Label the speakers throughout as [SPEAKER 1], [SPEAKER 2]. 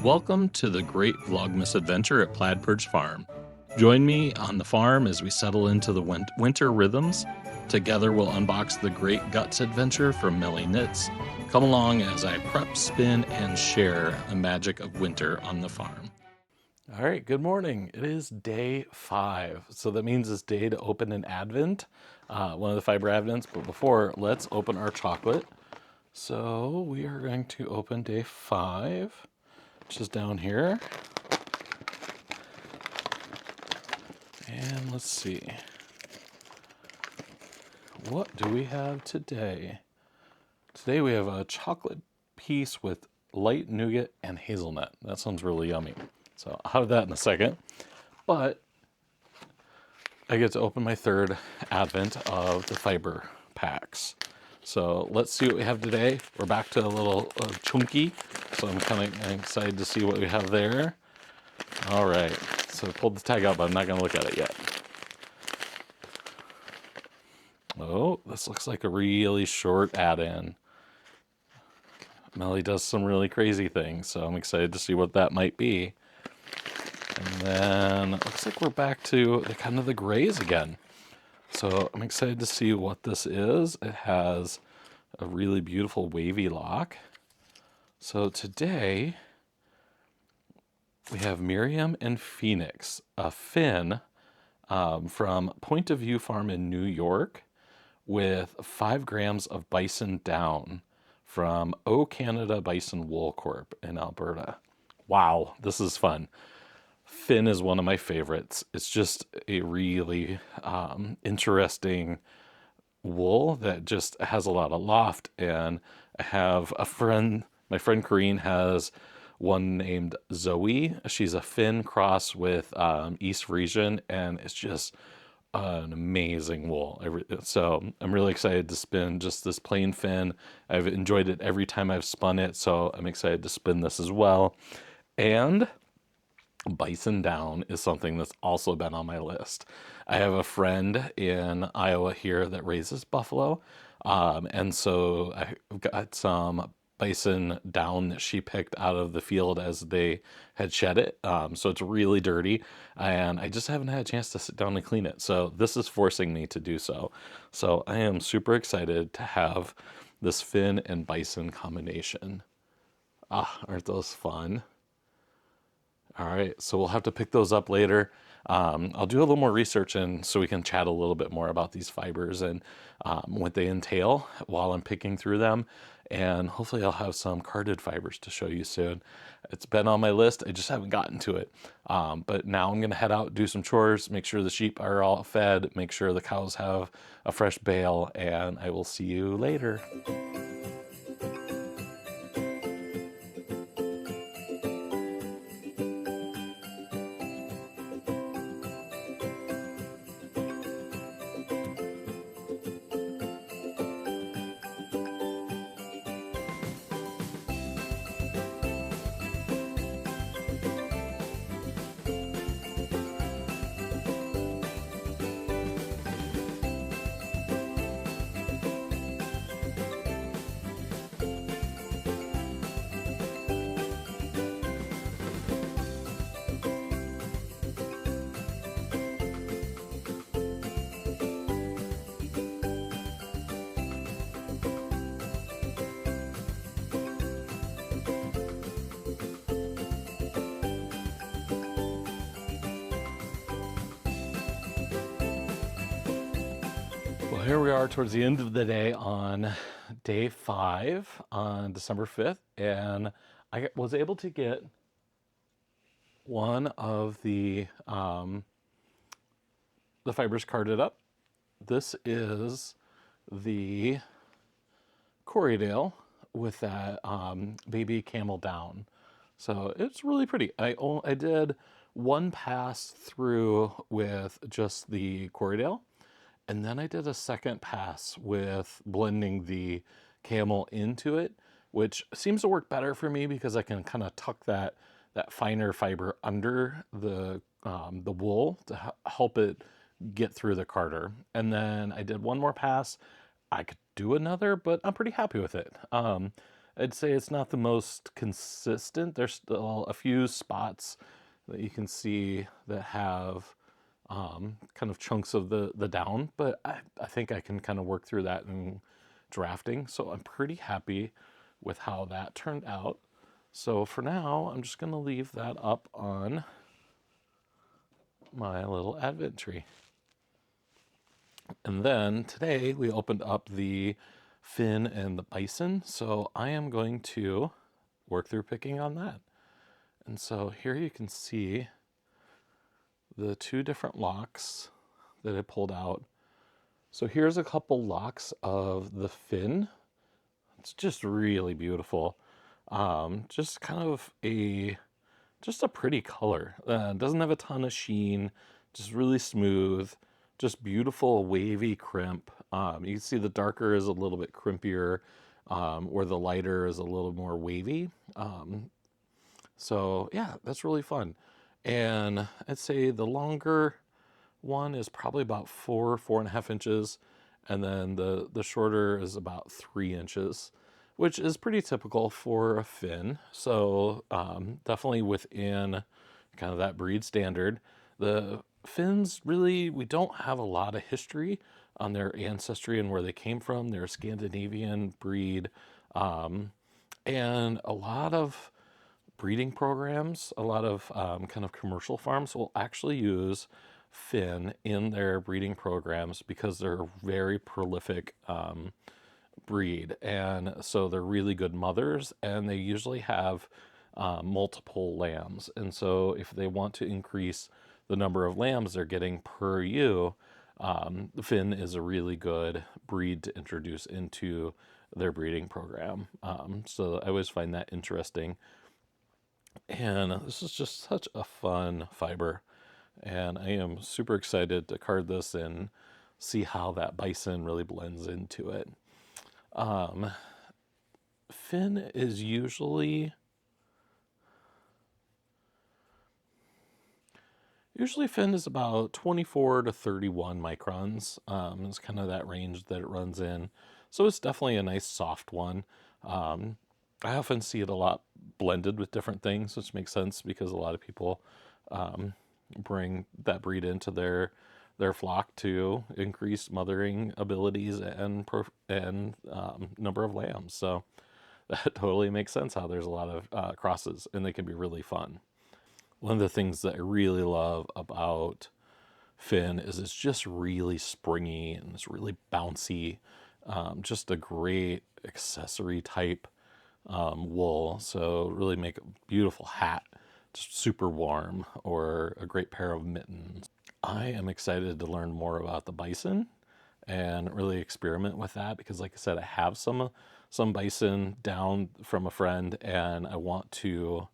[SPEAKER 1] Welcome to the Great Vlogmas Adventure at Plaid Perch Farm. Join me on the farm as we settle into the winter rhythms. Together we'll unbox the Great Guts Adventure from Melly Knits. Come along as I prep, spin, and share the magic of winter on the farm. All right, good morning. It is day 5, so that means it's day to open an advent, one of the fiber advents. But before, let's open our chocolate. So we are going to open day 5, which is down here. And let's see. What do we have today? Today we have a chocolate piece with light nougat and hazelnut. That sounds really yummy. So I'll have that in a second. But I get to open my third advent of the fiber packs. So let's see what we have today. We're back to a little chunky. So I'm kind of excited to see what we have there. All right. So I pulled the tag out, but I'm not going to look at it yet. Oh, this looks like a really short add-in. Melly does some really crazy things, so I'm excited to see what that might be. And then it looks like we're back to kind of the grays again. So I'm excited to see what this is. It has a really beautiful wavy lock. So today we have Miriam and Phoenix, a Finn from Point of View Farm in New York with 5 grams of Bison Down from O Canada Bison Wool Corp in Alberta. Wow, this is fun. Finn is one of my favorites. It's just a really interesting wool that just has a lot of loft. And I have a friend, my friend Corrine has one named Zoe. She's a Finn cross with East Frisian, and it's just an amazing wool. So I'm really excited to spin just this plain Finn. I've enjoyed it every time I've spun it, so I'm excited to spin this as well. And Bison Down is something that's also been on my list. I have a friend in Iowa here that raises buffalo, and so I've got some bison down that she picked out of the field as they had shed it. So it's really dirty, and I just haven't had a chance to sit down and clean it. So this is forcing me to do so. So I am super excited to have this Finn and bison combination. Ah, aren't those fun? All right, so we'll have to pick those up later. I'll do a little more research and so we can chat a little bit more about these fibers and what they entail while I'm picking through them. And hopefully I'll have some carded fibers to show you soon. It's been on my list, I just haven't gotten to it. But now I'm gonna head out, do some chores, make sure the sheep are all fed, make sure the cows have a fresh bale, and I will see you later. Well, here we are towards the end of the day on day 5 on December 5th, and I was able to get one of the fibers carded up. This is the Corriedale with that baby camel down. So it's really pretty. I did one pass through with just the Corriedale, and then I did a second pass with blending the camel into it, which seems to work better for me because I can kind of tuck that finer fiber under the wool to help it get through the carder. And then I did one more pass. I could do another, but I'm pretty happy with it. I'd say it's not the most consistent. There's still a few spots that you can see that have kind of chunks of the down, but I think I can kind of work through that in drafting. So I'm pretty happy with how that turned out. So for now, I'm just going to leave that up on my little advent tree. And then today we opened up the Finn and the Bison. So I am going to work through picking on that. And so here you can see the two different locks that I pulled out. So here's a couple locks of the Finn. It's just really beautiful. Just kind of just a pretty color. Doesn't have a ton of sheen, just really smooth, just beautiful wavy crimp. You can see the darker is a little bit crimpier, where the lighter is a little more wavy. So yeah, that's really fun. And I'd say the longer one is probably about 4.5 inches, and then the shorter is about 3 inches, which is pretty typical for a Finn. So definitely within kind of that breed standard. The Finns, really, we don't have a lot of history on their ancestry and where they came from. They're a Scandinavian breed, and a lot of breeding programs, a lot of kind of commercial farms will actually use Finn in their breeding programs because they're a very prolific breed. And so they're really good mothers, and they usually have multiple lambs. And so if they want to increase the number of lambs they're getting per ewe, the Finn is a really good breed to introduce into their breeding program. So I always find that interesting. And this is just such a fun fiber. And I am super excited to card this and see how that bison really blends into it. Finn is usually Finn is about 24 to 31 microns. It's kind of that range that it runs in. So it's definitely a nice soft one. I often see it a lot blended with different things, which makes sense because a lot of people bring that breed into their flock to increase mothering abilities and number of lambs. So that totally makes sense how there's a lot of crosses, and they can be really fun. One of the things that I really love about Finn is it's just really springy and it's really bouncy. Just a great accessory type wool. So really make a beautiful hat, just super warm, or a great pair of mittens. I am excited to learn more about the bison and really experiment with that because, like I said, I have some bison down from a friend, and I want to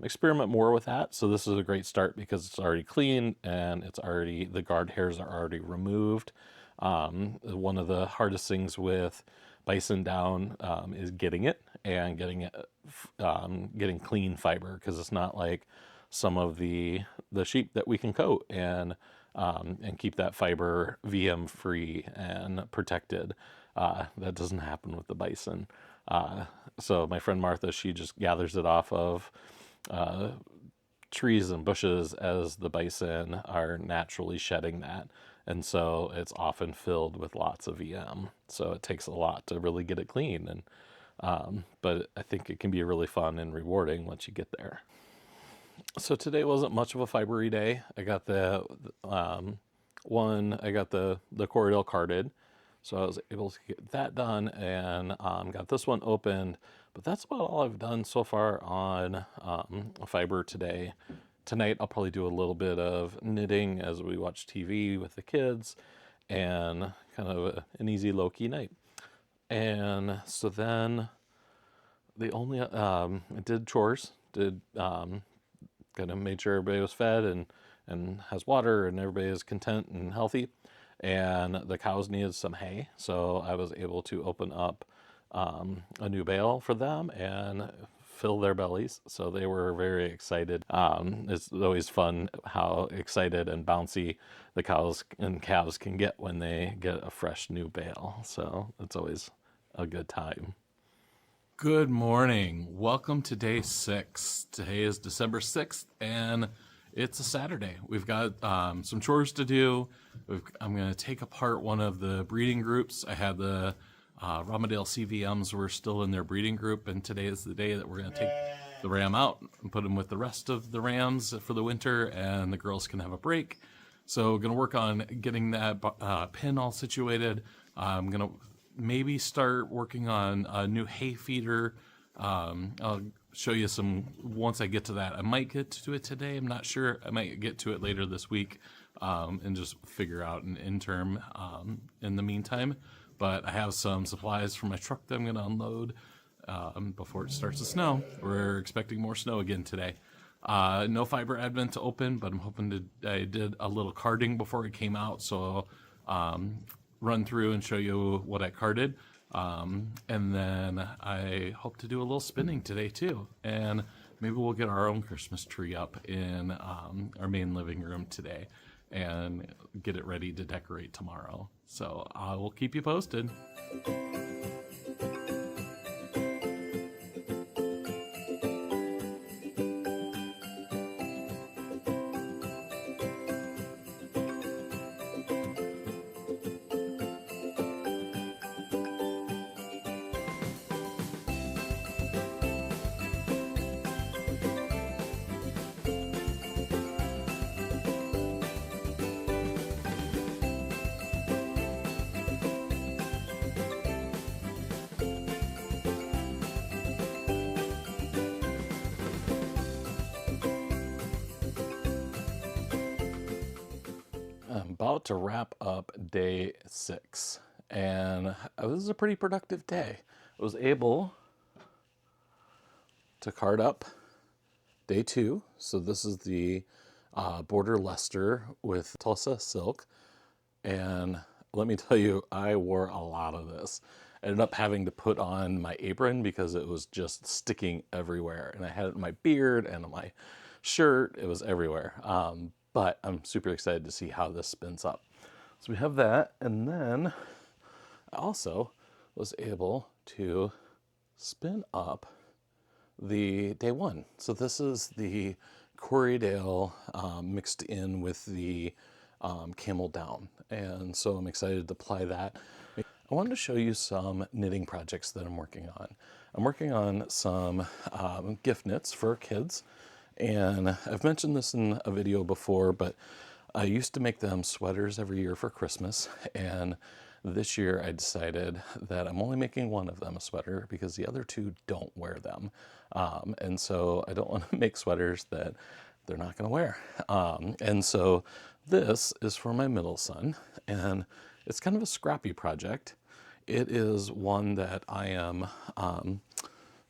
[SPEAKER 1] experiment more with that. So this is a great start because it's already clean and the guard hairs are already removed. One of the hardest things with Bison Down is getting it and getting clean fiber, because it's not like some of the sheep that we can coat and keep that fiber VM free and protected. That doesn't happen with the bison. So my friend Martha, she just gathers it off of trees and bushes as the bison are naturally shedding that. And so it's often filled with lots of VM. So it takes a lot to really get it clean. But I think it can be really fun and rewarding once you get there. So today wasn't much of a fibery day. I got the Corriedale carded. So I was able to get that done and got this one opened. But that's about all I've done so far on fiber today. Tonight I'll probably do a little bit of knitting as we watch TV with the kids, and kind of an easy low-key night. And so then I did chores, kind of made sure everybody was fed and has water and everybody is content and healthy. And the cows needed some hay, so I was able to open up a new bale for them and fill their bellies. So they were very excited. It's always fun how excited and bouncy the cows and calves can get when they get a fresh new bale. So it's always a good time. Good morning. Welcome to day 6. Today is December 6th, and it's a Saturday. We've got some chores to do. I'm going to take apart one of the breeding groups. I had the Ramadale CVMs were still in their breeding group, and today is the day that we're going to take the ram out and put them with the rest of the rams for the winter, and the girls can have a break. So going to work on getting that pen all situated. I'm going to maybe start working on a new hay feeder. I'll show you some once I get to that. I might get to it today. I'm not sure. I might get to it later this week and just figure out an interim in the meantime. But I have some supplies for my truck that I'm going to unload before it starts to snow. We're expecting more snow again today. No fiber advent to open, but I'm hoping to. I did a little carding before it came out, so run through and show you what I carded. And then I hope to do a little spinning today too. And maybe we'll get our own Christmas tree up in our main living room today and get it ready to decorate tomorrow. So I will keep you posted. I'm about to wrap up day 6, and this was a pretty productive day. I was able to card up day 2. So this is the border Leicester with Tulsa silk, and let me tell you, I wore a lot of this. I ended up having to put on my apron because it was just sticking everywhere, and I had it in my beard and on my shirt. It was everywhere. But I'm super excited to see how this spins up. So we have that, and then I also was able to spin up the day 1. So this is the Corriedale mixed in with the camel down, and so I'm excited to apply that. I wanted to show you some knitting projects that I'm working on. I'm working on some gift knits for kids, and I've mentioned this in a video before, but I used to make them sweaters every year for Christmas, and this year I decided that I'm only making one of them a sweater because the other 2 don't wear them. And so I don't want to make sweaters that they're not going to wear. And so this is for my middle son, and it's kind of a scrappy project. It is one that I am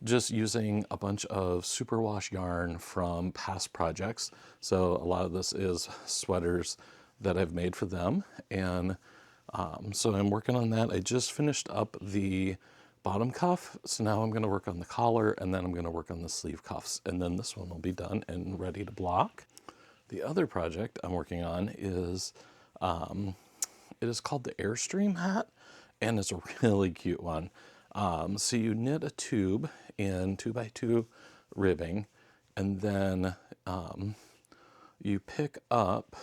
[SPEAKER 1] just using a bunch of superwash yarn from past projects. So a lot of this is sweaters that I've made for them. And so I'm working on that. I just finished up the bottom cuff. So now I'm going to work on the collar, and then I'm going to work on the sleeve cuffs. And then this one will be done and ready to block. The other project I'm working on is, it is called the Airstream hat, and it's a really cute one. So you knit a tube in 2x2 ribbing, and then you pick up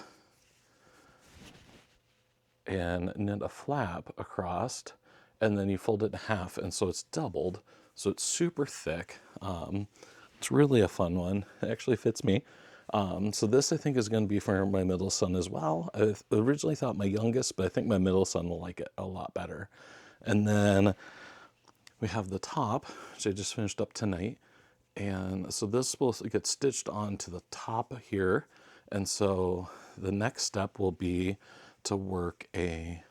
[SPEAKER 1] and knit a flap across, and then you fold it in half, and so it's doubled, so it's super thick. It's really a fun one. It actually fits me. So this I think is going to be for my middle son as well. I originally thought my youngest, but I think my middle son will like it a lot better. And then we have the top, which I just finished up tonight. And so this will get stitched onto the top here. And so the next step will be to work a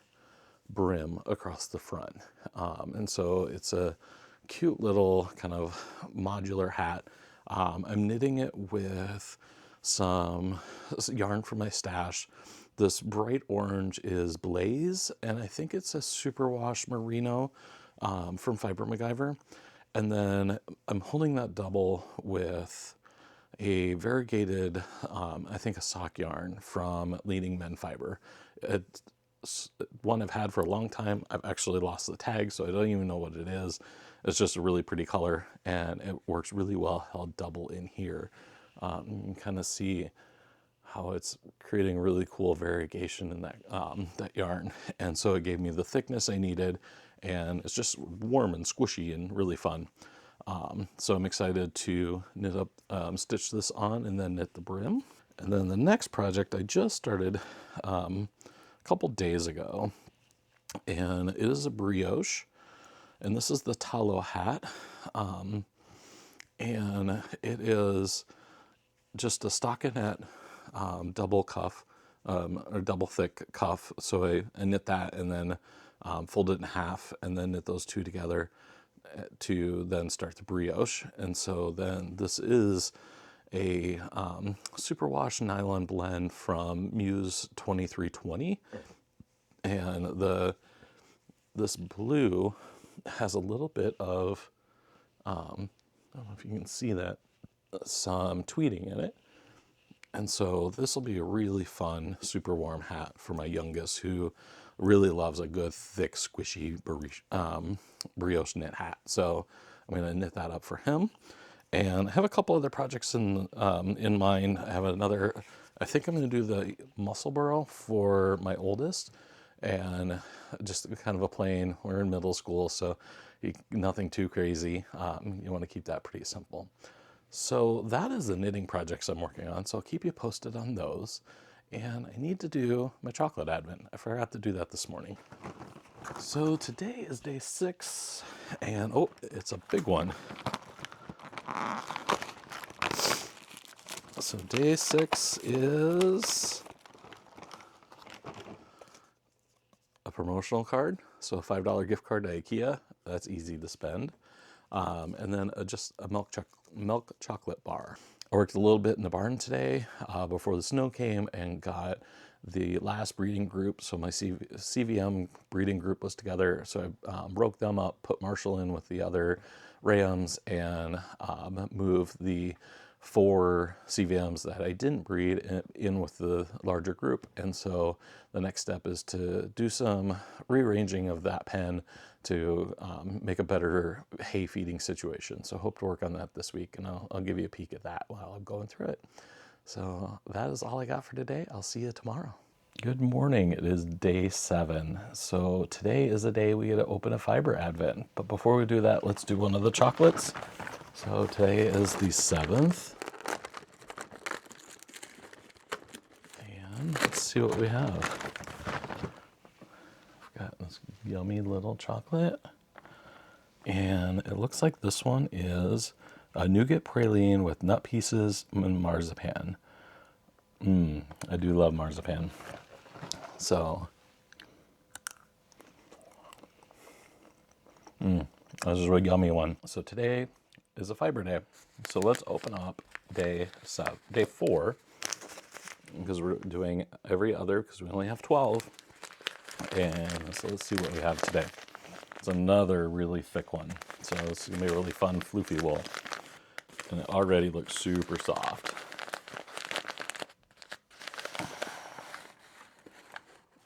[SPEAKER 1] brim across the front. And so it's a cute little kind of modular hat. I'm knitting it with some yarn from my stash. This bright orange is Blaze, and I think it's a superwash merino from Fiber MacGyver. And then I'm holding that double with a variegated, I think a sock yarn from Leading Men Fiber. one I've had for a long time. I've actually lost the tag, so I don't even know what it is. It's just a really pretty color, and it works really well held double in here. You can kind of see how it's creating really cool variegation in that yarn. And so it gave me the thickness I needed, and it's just warm and squishy and really fun. So I'm excited to knit up, stitch this on and then knit the brim. And then the next project I just started a couple days ago, and it is a brioche, and this is the talo hat. And it is just a stockinette double cuff, or double thick cuff. So I knit that and then fold it in half and then knit those two together to then start the brioche. And so then this is a superwash nylon blend from Muse 2320. And this blue has a little bit of, I don't know if you can see that, some tweeting in it. And so this will be a really fun, super warm hat for my youngest, who really loves a good, thick, squishy brioche knit hat. So I'm going to knit that up for him. And I have a couple other projects in mind. I have another, I think I'm going to do the muscle burrow for my oldest. And just kind of a plain, we're in middle school, so nothing too crazy. You want to keep that pretty simple. So that is the knitting projects I'm working on. So I'll keep you posted on those. And I need to do my chocolate advent. I forgot to do that this morning. So today is day 6, and oh, it's a big one. So day 6 is a promotional card. So a $5 gift card to IKEA. That's easy to spend. And then just a milk chocolate bar. I worked a little bit in the barn today before the snow came and got the last breeding group. So my CVM breeding group was together. So I broke them up, put Marshall in with the other Rams, and moved the 4 CVMs that I didn't breed in with the larger group. And so the next step is to do some rearranging of that pen to make a better hay feeding situation. So hope to work on that this week, and I'll give you a peek at that while I'm going through it. So that is all I got for today. I'll see you tomorrow. Good morning. It is day 7. So today is the day we get to open a fiber advent. But before we do that, let's do one of the chocolates. So today is the 7th. And let's see what we have. We've got this yummy little chocolate. And it looks like this one is a nougat praline with nut pieces and marzipan. I do love marzipan. So, this is a really yummy one. So today is a fiber day. So let's open up day 4, because we're doing every other, because we only have 12. And so let's see what we have today. It's another really thick one. So it's gonna be a really fun floofy wool. And it already looks super soft.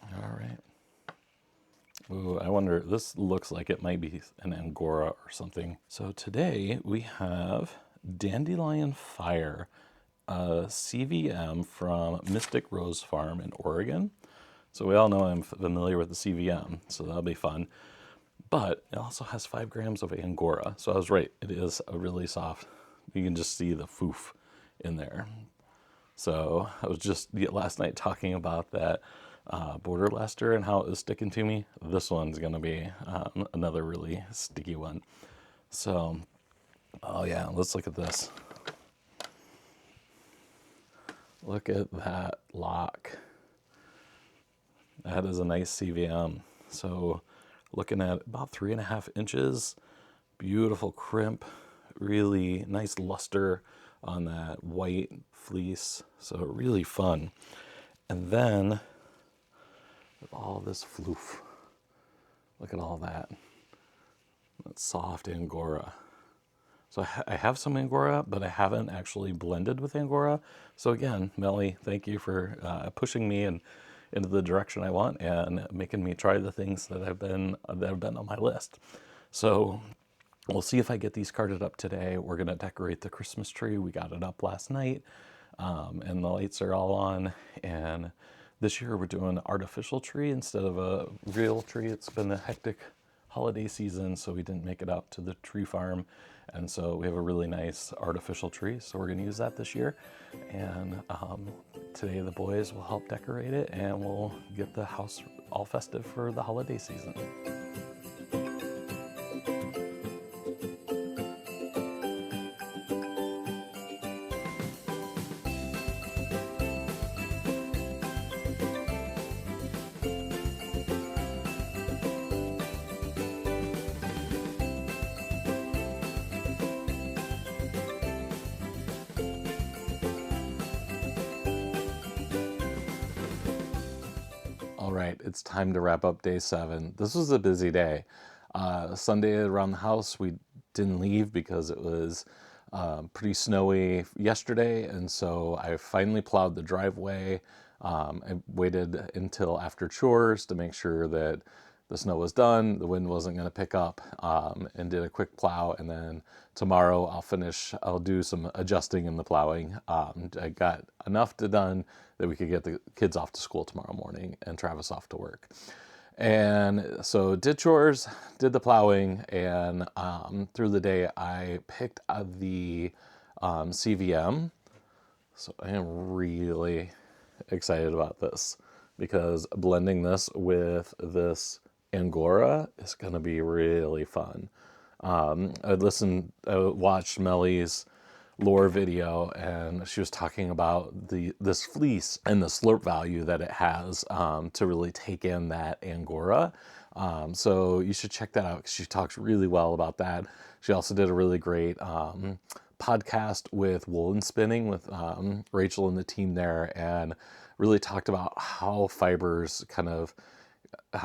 [SPEAKER 1] All right. Ooh, I wonder, this looks like it might be an Angora or something. So today we have Dandelion Fire, a CVM from Mystic Rose Farm in Oregon. So we all know I'm familiar with the CVM, so that'll be fun. But it also has 5 grams of Angora. So I was right, it is a really soft, you can just see the foof in there. So I was just last night talking about that border Leicester and how it was sticking to me. This one's gonna be another really sticky one. So, oh yeah, let's look at this. Look at that lock. That is a nice CVM. So looking at about 3.5 inches, beautiful crimp, really nice luster on that white fleece. So really fun. And then with all this floof, look at all that. That soft Angora. So I have some Angora, but I haven't actually blended with Angora. So again, Melly, thank you for pushing me and into the direction I want and making me try the things that have been on my list. So we'll see if I get these carded up today. We're going to decorate the Christmas tree. We got it up last night, and the lights are all on. And this year we're doing an artificial tree instead of a real tree. It's been a hectic holiday season, so we didn't make it out to the tree farm. And so we have a really nice artificial tree, so we're going to use that this year. And today the boys will help decorate it, and we'll get the house all festive for the holiday season. All right, it's time to wrap up day 7. This was a busy day. Sunday around the house, we didn't leave because it was pretty snowy yesterday, and so I finally plowed the driveway. I waited until after chores to make sure that the snow was done, the wind wasn't going to pick up, and did a quick plow. And then tomorrow I'll do some adjusting in the plowing. I got enough done that we could get the kids off to school tomorrow morning and Travis off to work. And so did chores, did the plowing, and through the day I picked the CVM. So I am really excited about this because blending this with this Angora is going to be really fun. I watched Melly's lore video, and she was talking about this fleece and the slurp value that it has to really take in that Angora. So you should check that out because she talks really well about that. She also did a really great podcast with woolen spinning with Rachel and the team there, and really talked about how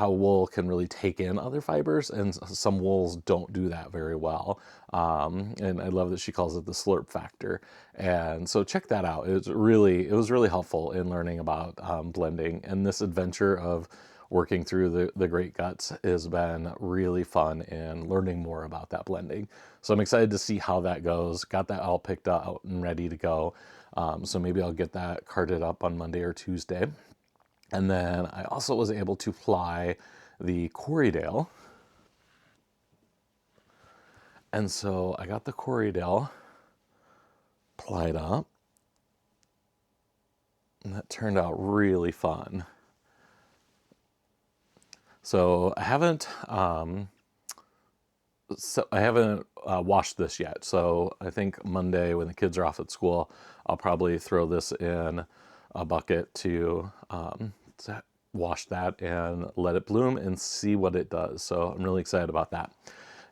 [SPEAKER 1] wool can really take in other fibers, and some wools don't do that very well. And I love that she calls it the slurp factor. And so check that out. It was really helpful in learning about blending. And this adventure of working through the Great Guts has been really fun in learning more about that blending. So I'm excited to see how that goes. Got that all picked out and ready to go. So maybe I'll get that carded up on Monday or Tuesday. And then I also was able to ply the Corriedale. And so I got the Corriedale plied up, and that turned out really fun. So I haven't washed this yet. So I think Monday when the kids are off at school, I'll probably throw this in a bucket to wash that and let it bloom and see what it does. So I'm really excited about that.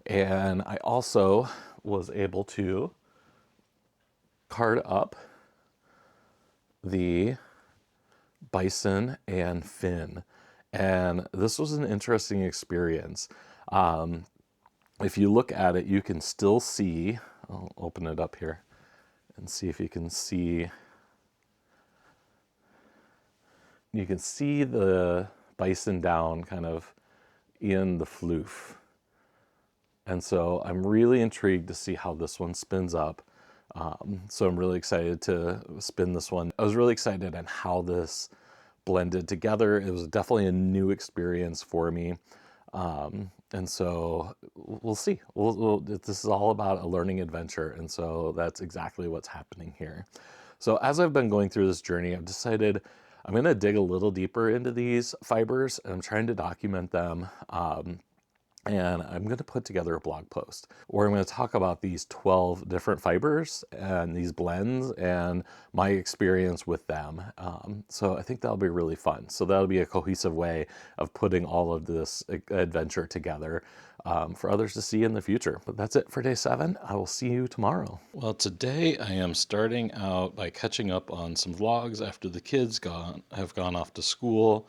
[SPEAKER 1] And I also was able to card up the Bison and Finn. And this was an interesting experience. If you look at it, you can still see, I'll open it up here and see if you can see. You can see the Bison Down kind of in the floof. And so I'm really intrigued to see how this one spins up. So I'm really excited to spin this one. I was really excited on how this blended together. It was definitely a new experience for me. And so we'll see. This is all about a learning adventure. And so that's exactly what's happening here. So as I've been going through this journey, I've decided I'm going to dig a little deeper into these fibers, and I'm trying to document them. And I'm going to put together a blog post where I'm going to talk about these 12 different fibers and these blends and my experience with them. So I think that'll be really fun. So that'll be a cohesive way of putting all of this adventure together for others to see in the future. But that's it for day 7. I will see you tomorrow. Well, today I am starting out by catching up on some vlogs after the kids have gone off to school.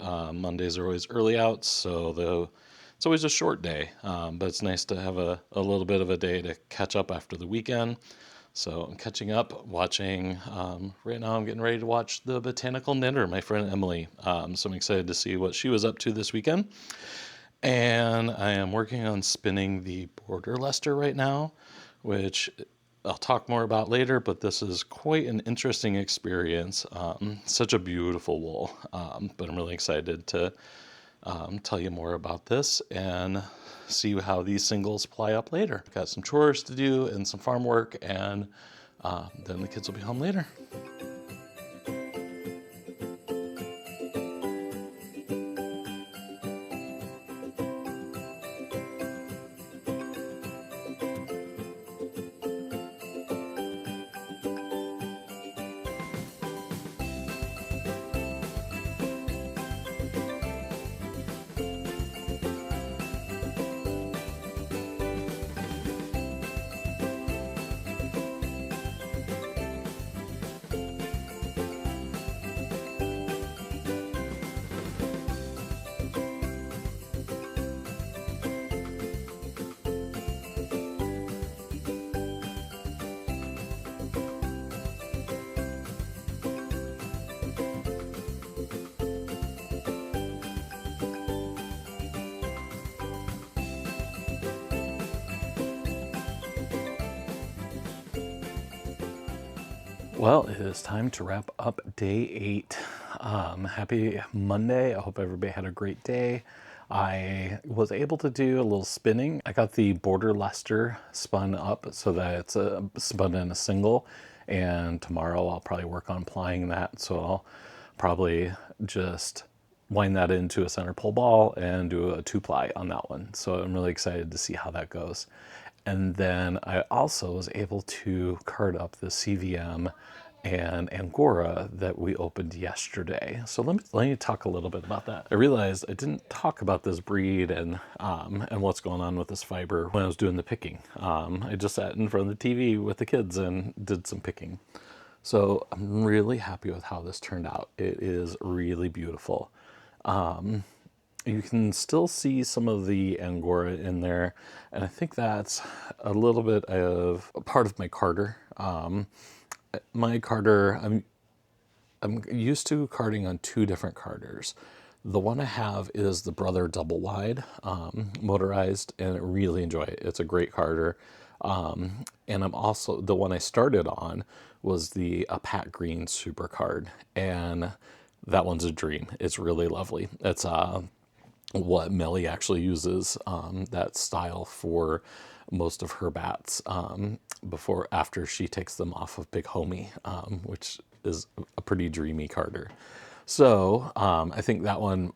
[SPEAKER 1] Mondays are always early outs, so it's always a short day, but it's nice to have a little bit of a day to catch up after the weekend. So I'm catching up, watching. Right now, I'm getting ready to watch The Botanical Knitter, my friend Emily. So I'm excited to see what she was up to this weekend. And I am working on spinning the border Leicester right now, which I'll talk more about later, but this is quite an interesting experience. Such a beautiful wool. But I'm really excited to tell you more about this and see how these singles ply up later. Got some chores to do and some farm work, and then the kids will be home later. Well, it is time to wrap up day 8. Happy Monday. I hope everybody had a great day. I was able to do a little spinning. I got the border Leicester spun up so that it's spun in a single, and tomorrow I'll probably work on plying that. So I'll probably just wind that into a center pole ball and do a 2-ply on that one. So I'm really excited to see how that goes. And then I also was able to card up the CVM and Angora that we opened yesterday. So let me talk a little bit about that. I realized I didn't talk about this breed and what's going on with this fiber when I was doing the picking. I just sat in front of the TV with the kids and did some picking. So I'm really happy with how this turned out. It is really beautiful. You can still see some of the Angora in there, and I think that's a little bit of a part of my carder. My carder, I'm used to carding on 2 different carders. The one I have is the Brother Double Wide, motorized, and I really enjoy it. It's a great carder. And I'm also, the one I started on was the Pat Green Super Card, and that one's a dream. It's really lovely. It's what Melly actually uses that style for most of her bats after she takes them off of Big Homie, which is a pretty dreamy carder. So I think that one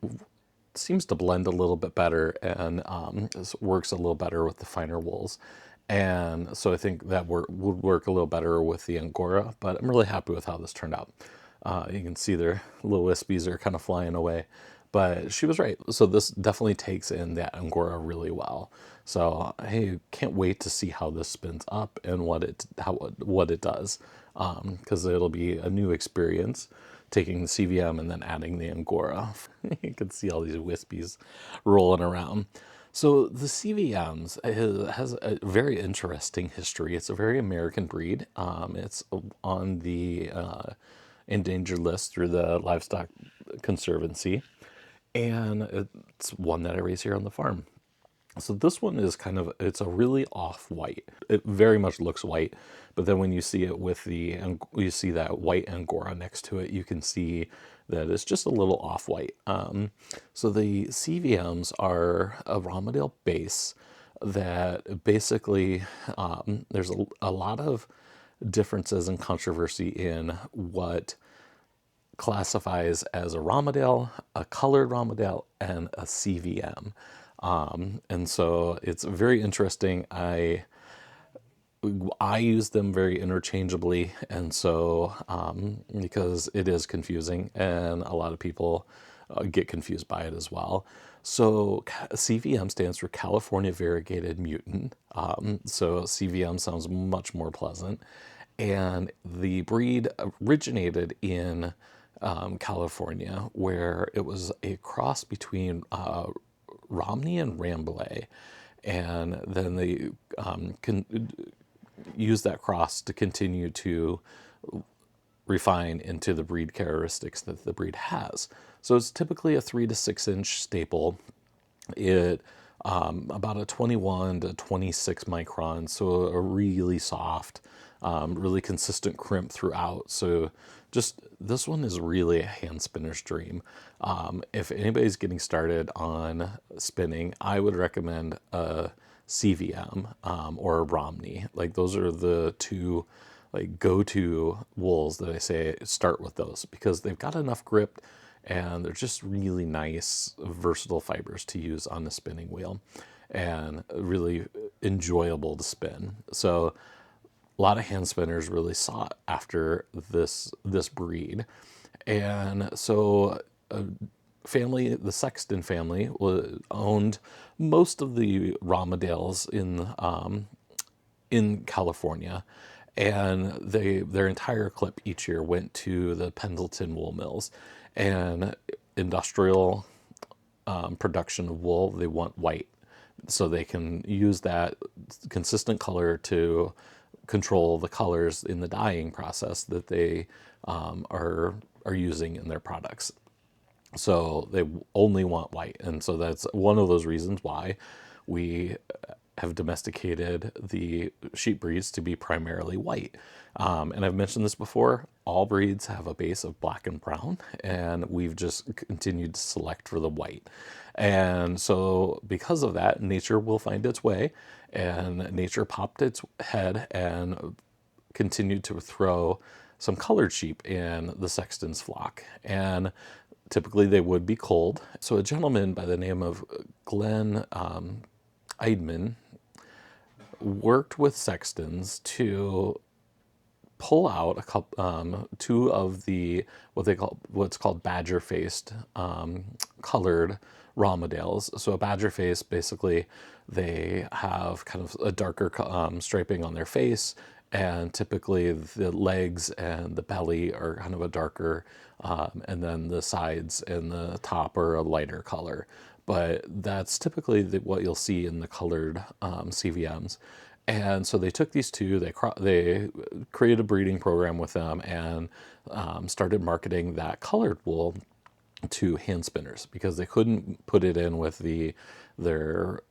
[SPEAKER 1] seems to blend a little bit better and works a little better with the finer wools. And so I think that would work a little better with the Angora, but I'm really happy with how this turned out. You can see their little wispies are kind of flying away, but she was right. So this definitely takes in that Angora really well. So I can't wait to see how this spins up and what it does, because it'll be a new experience taking the CVM and then adding the Angora. You can see all these wispies rolling around. So the CVMs has a very interesting history. It's a very American breed. It's on the endangered list through the Livestock Conservancy, and it's one that I raise here on the farm. So this one is it's a really off-white. It very much looks white, but then when you see it with you see that white Angora next to it, you can see that it's just a little off-white. So the CVMs are a Romadale base that basically, there's a lot of differences and controversy in what classifies as a Romadale, a colored Romadale, and a CVM. And so it's very interesting. I use them very interchangeably, and so because it is confusing, and a lot of people get confused by it as well. So CVM stands for California Variegated Mutant. So CVM sounds much more pleasant, and the breed originated in California, where it was a cross between Romney and Rambouillet, and then they use that cross to continue to refine into the breed characteristics that the breed has. So it's typically a 3 to 6 inch staple. It about a 21 to 26 micron, so a really soft, really consistent crimp throughout. So just this one is really a hand spinner's dream. If anybody's getting started on spinning, I would recommend a CVM or a Romney. Like those are the two like go-to wools that I say start with those, because they've got enough grip and they're just really nice, versatile fibers to use on the spinning wheel and really enjoyable to spin. So a lot of hand spinners really sought after this breed. And so family, the Sexton family, owned most of the Ramadales in California, and their entire clip each year went to the Pendleton wool mills. And industrial production of wool, they want white, so they can use that consistent color to control the colors in the dyeing process that they are using in their products. So they only want white, and so that's one of those reasons why we have domesticated the sheep breeds to be primarily white. And I've mentioned this before, all breeds have a base of black and brown, and we've just continued to select for the white. And so because of that, nature will find its way, and nature popped its head and continued to throw some colored sheep in the Sexton's flock. And typically they would be culled. So a gentleman by the name of Glenn Eidman worked with Sextons to pull out a couple, two of the what's called badger-faced colored Ramadales. So a badger face, basically, they have kind of a darker striping on their face, and typically the legs and the belly are kind of a darker, and then the sides and the top are a lighter color. But that's typically what you'll see in the colored CVMs. And so they took these two, they created a breeding program with them, and started marketing that colored wool to hand spinners, because they couldn't put it in with their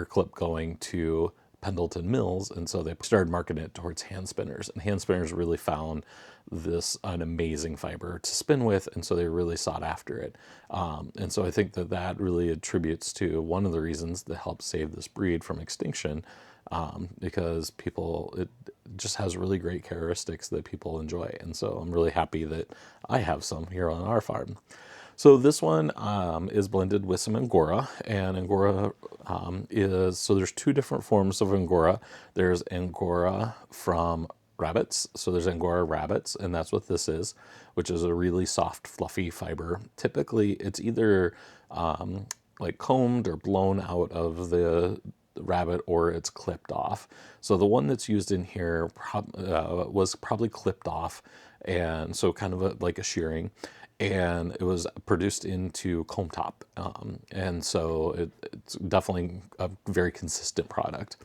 [SPEAKER 1] clip going to Pendleton mills, and so they started marketing it towards hand spinners. And hand spinners really found this an amazing fiber to spin with, and so they really sought after it. And so I think that really attributes to one of the reasons that helped save this breed from extinction, because it just has really great characteristics that people enjoy. And so I'm really happy that I have some here on our farm. So this one is blended with some Angora, and Angora so there's two different forms of Angora. There's Angora from rabbits. So there's Angora rabbits, and that's what this is, which is a really soft, fluffy fiber. Typically, it's either like combed or blown out of the rabbit, or it's clipped off. So the one that's used in here was probably clipped off, and so kind of like a shearing, and it was produced into comb top, and so it's definitely a very consistent product.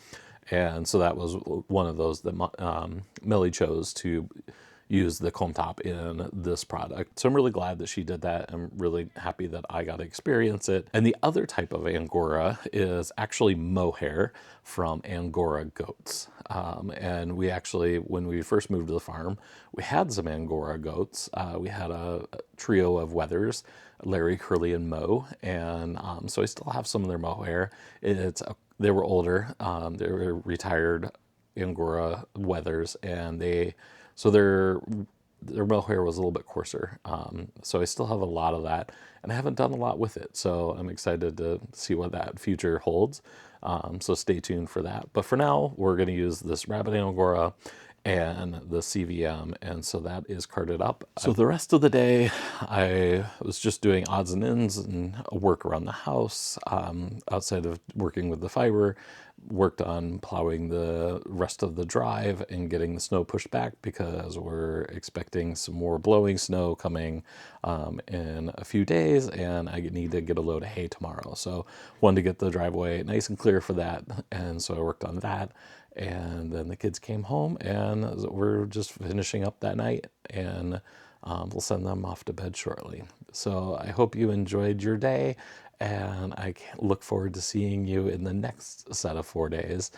[SPEAKER 1] And so that was one of those that Melly chose to use the comb top in this product. So I'm really glad that she did that. I'm really happy that I got to experience it. And the other type of Angora is actually mohair from Angora goats. And we actually, when we first moved to the farm, we had some Angora goats. We had a trio of wethers, Larry, Curly, and Mo. And so I still have some of their mohair. They were older. They were retired Angora wethers, and their mohair was a little bit coarser. So I still have a lot of that, and I haven't done a lot with it. So I'm excited to see what that future holds. So stay tuned for that. But for now, we're going to use this rabbit Angora and the CVM, and so that is carted up. So the rest of the day, I was just doing odds and ends and work around the house, outside of working with the fiber. Worked on plowing the rest of the drive and getting the snow pushed back, because we're expecting some more blowing snow coming in a few days, and I need to get a load of hay tomorrow. So wanted to get the driveway nice and clear for that, and so I worked on that. And then the kids came home, and we're just finishing up that night, and we'll send them off to bed shortly. So I hope you enjoyed your day, and I look forward to seeing you in the next set of 4 days,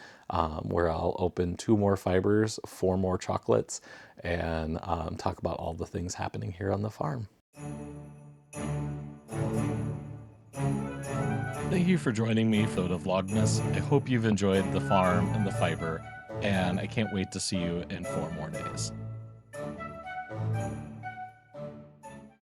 [SPEAKER 1] where I'll open 2 more fibers, 4 more chocolates, and talk about all the things happening here on the farm. Thank you for joining me for the Vlogmas. I hope you've enjoyed the farm and the fiber, and I can't wait to see you in 4 more days.